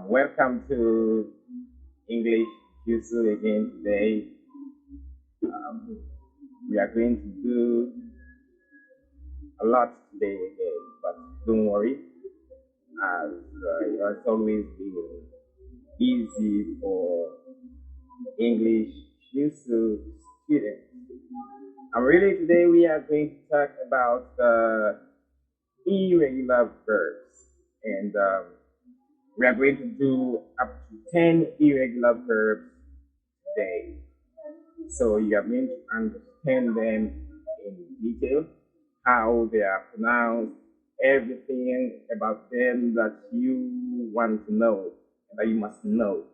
Welcome to English Juicy again today. Um, we are going to do a lot today again, but don't worry, as it has always been easy for English Juicy students. And really today we are going to talk about irregular verbs, and we are going to do up to 10 irregular verbs today. So you are going to understand them in detail, how they are pronounced, everything about them that you want to know, that you must know.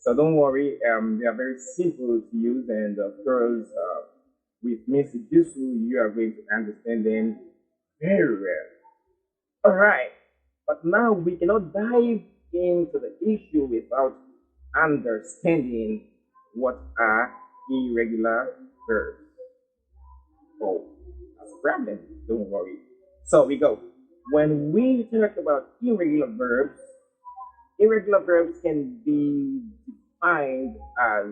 So don't worry, they are very simple to use, and of course, with Mr. Jusu, you are going to understand them very well. All right, but now we cannot dive into the issue without understanding what are irregular verbs. Oh, that's a problem. Don't worry. So we go. When we talk about irregular verbs can be defined as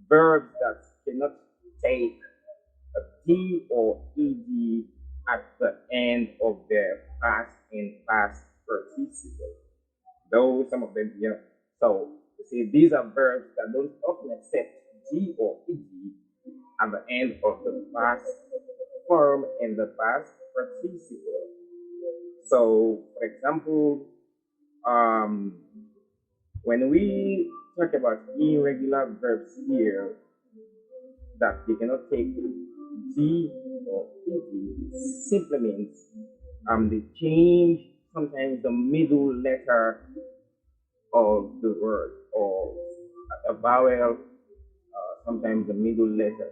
verbs that cannot take a D or ED at the end of their past and past participle. Though some of them, yeah. So you see, these are verbs that don't often accept D or ED at the end of the past form and the past participle. So, for example, um, when we talk about irregular verbs here that they cannot take D or ED, it simply means they change sometimes the middle letter of the word or a vowel, sometimes the middle letter.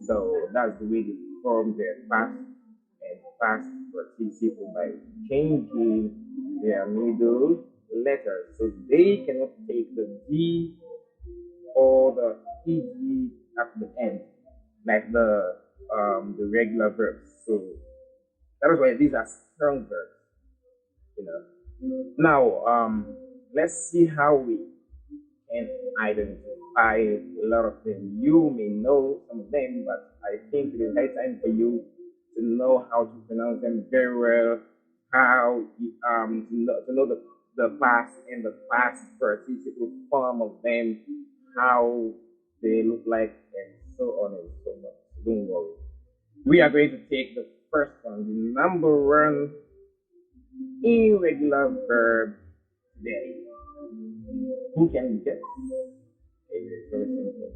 So that's the way they form their past and past participle by changing their middle letters. So they cannot take the D or the ED at the end, like the regular verbs. So that is why these are strong verbs, you know. Now, let's see how we can identify a lot of them. You may know some of them, but I think it is high time for you to know how to pronounce them very well, how to know the past and the past participle form of them, how they look like, and so on and so on. Don't worry. We are going to take the first one, the number one irregular verb today. Who can guess? It is very simple.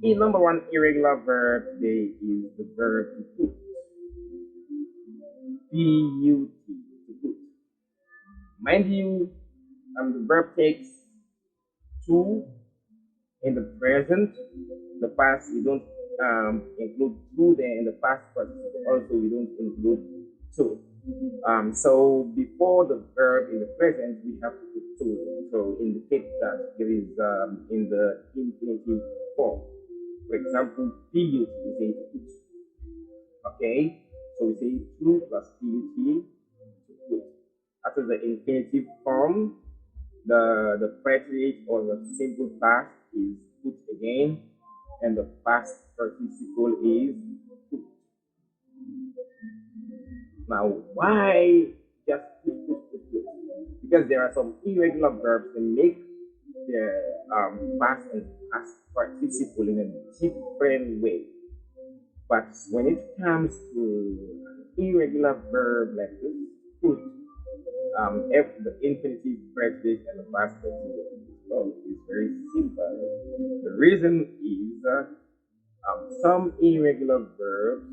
The number one irregular verb today is the verb to put. P-U-T, to put. Mind you, the verb takes to in the present. The past, we don't include to there. In the past participle also, we don't include to. So before the verb in the present, we have to put to. So indicate that it is in the infinitive form. For example, put, we say put. Okay, so we say to plus put, to put. After the infinitive form, the preterite or the simple past is put again, and the past participle is put. Now, why just put? Because there are some irregular verbs that make their past and past participle in a different way. But when it comes to an irregular verb like this, put, if the infinitive preterite and the past participle is very simple. The reason is some irregular verbs,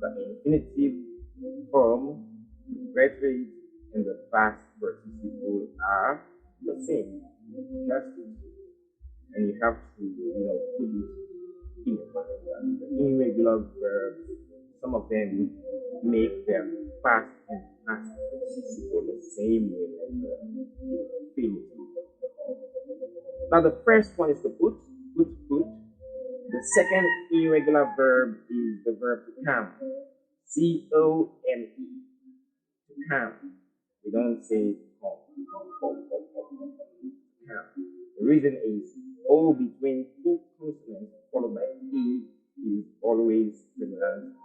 the infinitive form, the preterite, and the past participle are the same. Just and you have to, put it in your mind. The irregular verbs, some of them make their past and past participle the same way like the infinitive. Now the first one is to put. The second irregular verb is the verb to come. C-O-M-E, to come. We don't say come. Come. The reason is O between two consonants followed by E is always pronounced,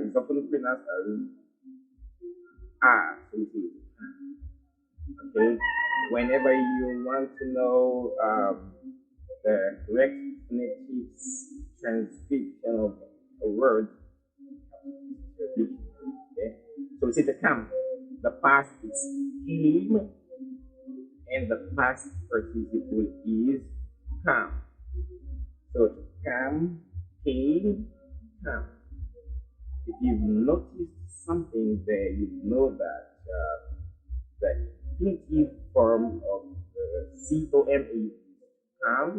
is often pronounced as R. So we say come. Okay. Whenever you want to know the correct phonetic transcription of a word, okay. So we say to come. The past is came, and the past participle is come. So to come, came, come. If you've noticed something there, you know that the infinitive form of C-O-M-E is come.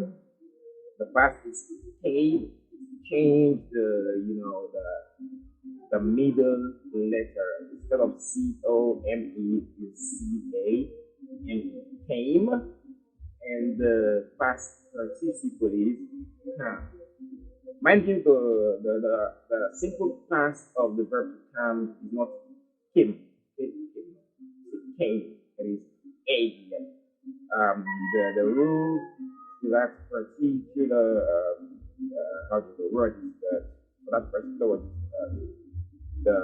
The past is came. Change the middle letter. Instead of C-O-M-E is C-A-M-E, came, and the past participle is come. Mind you, the simple past of the verb to come is not came. It came. It is a. The rule to that particular how do the word is that for that particular word the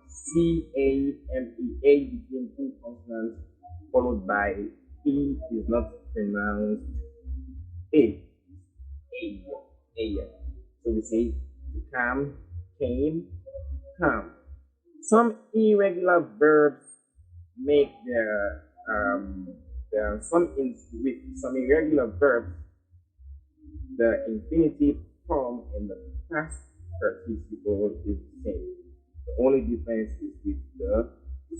C-A-M-E-A between two consonants followed by E is not pronounced A. So we say to come, came, come. Some irregular verbs make with some irregular verbs, the infinitive form and the past participle is the same. The only difference is with the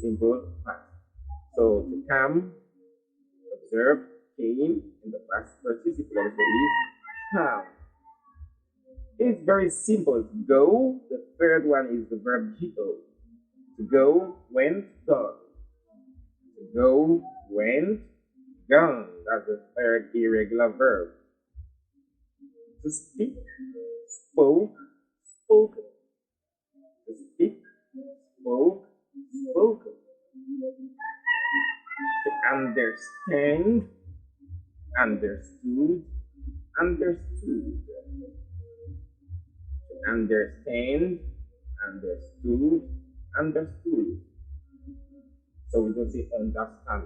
simple past. So to come, observe, came, and the past participle also is come. It's very simple. To go, the third one is the verb go. To go, went, gone. To go, went, gone. That's the third irregular verb. To speak, spoke, spoken. To speak, spoke, spoken. To understand, understood, understood. To understand, understood, understood. So we don't say understand,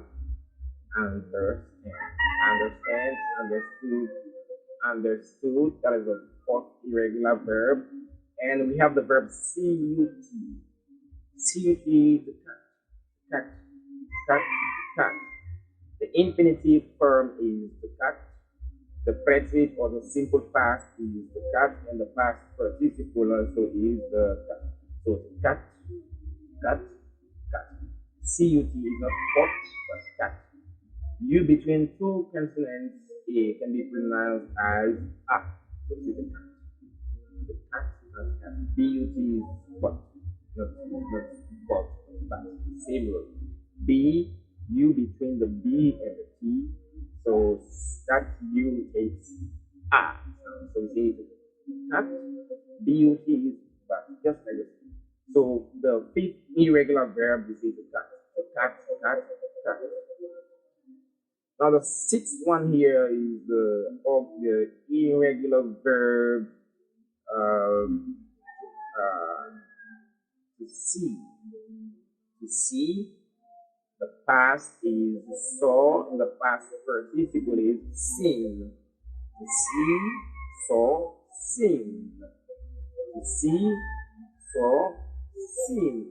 understand, understood, understood. That is the fourth irregular verb. And we have the verb CUT. CUT, to cut, cut. The infinitive form is to cut. The predicate or the simple past is the cut, and the past participle also is the cut. So to cut. CUT is not cut, but cut. U between two consonants can be pronounced as A. So it's a cut. The cut is cut. BUT is what? Not what, but same word. B, U between the B and the T. So that U takes A. So we say cut, BUT is but just like this. So the fifth irregular verb we say to cut. Cut. Now the sixth one here is the irregular verb to see. To see. The past is saw, and the past participle is seen. To see, saw, seen. To see, saw, seen.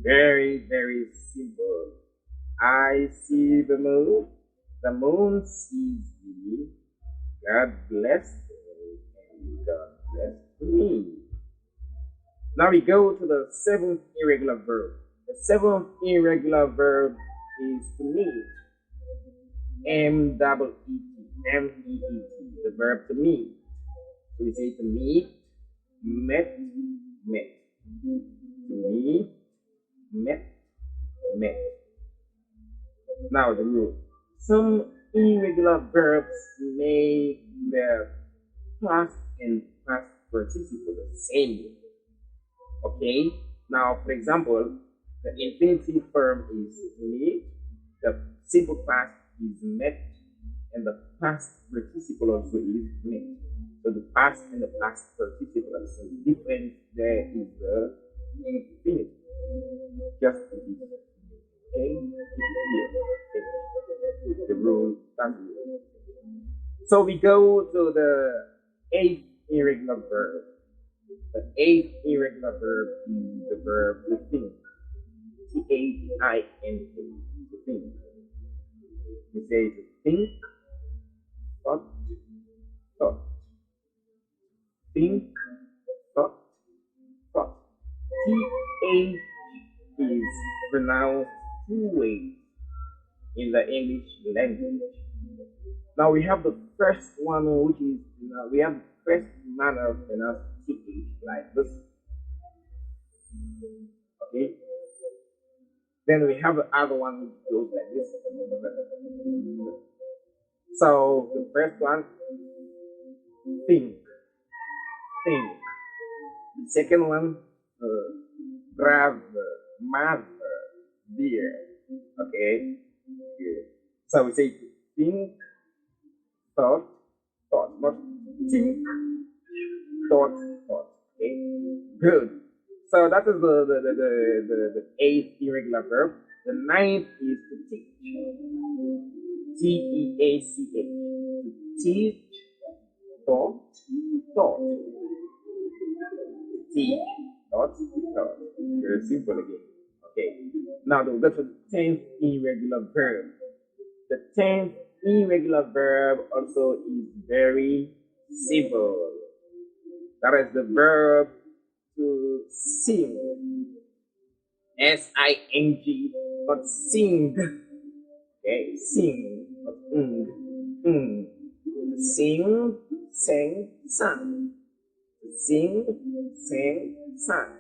Very, very simple. I see the moon sees me. God bless me, and God bless me. Now we go to the seventh irregular verb. The seventh irregular verb is to meet. M-E-E-T, the verb to meet. So we say to meet, met. To meet, met. Now the rule. Some irregular verbs make their past and past participle the same. Okay. Now, for example, the infinitive form is made, the simple past is met, and the past participle also is met. So the past and the past participle are the same. Difference there is the infinitive. Just put it. Okay, keep it here. Okay. The rule that's the rule. So we go to the eighth irregular verb. The eighth irregular verb is the verb to think. Think. To think. We say to think, thought, thought. Think, thought, thought. TH is pronounced two ways in the English language. Now we have the first one, which is we have the first manner of pronouncing TH like this. Okay. Then we have the other one which goes like this. So the first one, think, think. The second one, grab, mother, dear. Okay. Good. So we say think, thought, thought, not think, thought, thought. Okay. Good. So that is the eighth irregular verb. The ninth is to teach. Teach. To teach, thought, thought. Teach, thought, thought. Very simple again. Okay. Now we'll go to the 10th irregular verb. The 10th irregular verb also is very simple. That is the verb to sing. S-I-N-G, not sing. Okay, sing, not Sing, sing, sang. Sing, sing, sang.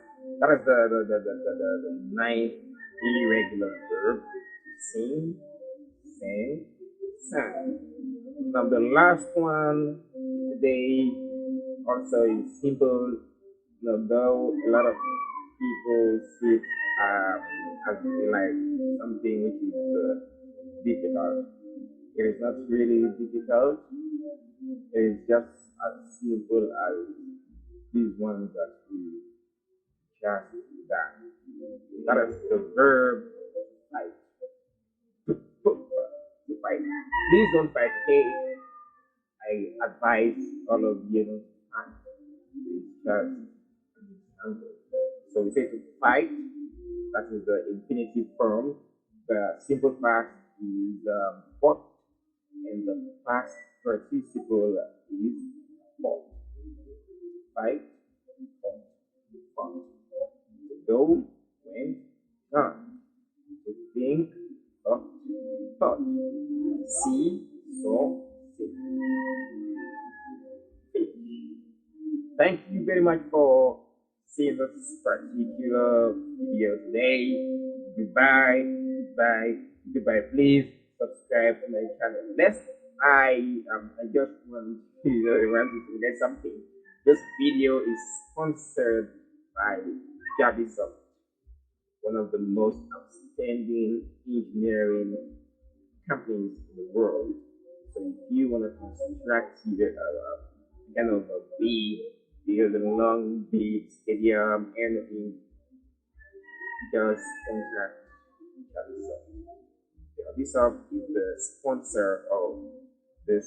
That is the ninth irregular verb. Sing, sing, sang. Now the last one today also is simple. Though a lot of people see it as like something which is difficult. It is not really difficult. It is just as simple as these ones that we just done. That is the verb fight. To fight. Please don't fight, okay? I advise all of you not to fight. It's just so we say to fight, that is the infinitive form. The simple past is fought, and the past participle is fought. Fight, fought, fought. To go, went, gone. To think, thought, thought. See, saw, see. Thank you very much for seeing this particular video today. Goodbye, goodbye, goodbye. Please subscribe to my channel. I just want to get something. This video is sponsored by Javisoft, one of the most outstanding engineering companies in the world. So if you want to construct either kind of a building, long, big stadium, anything, just contact Javisoft. Javisoft is the sponsor of this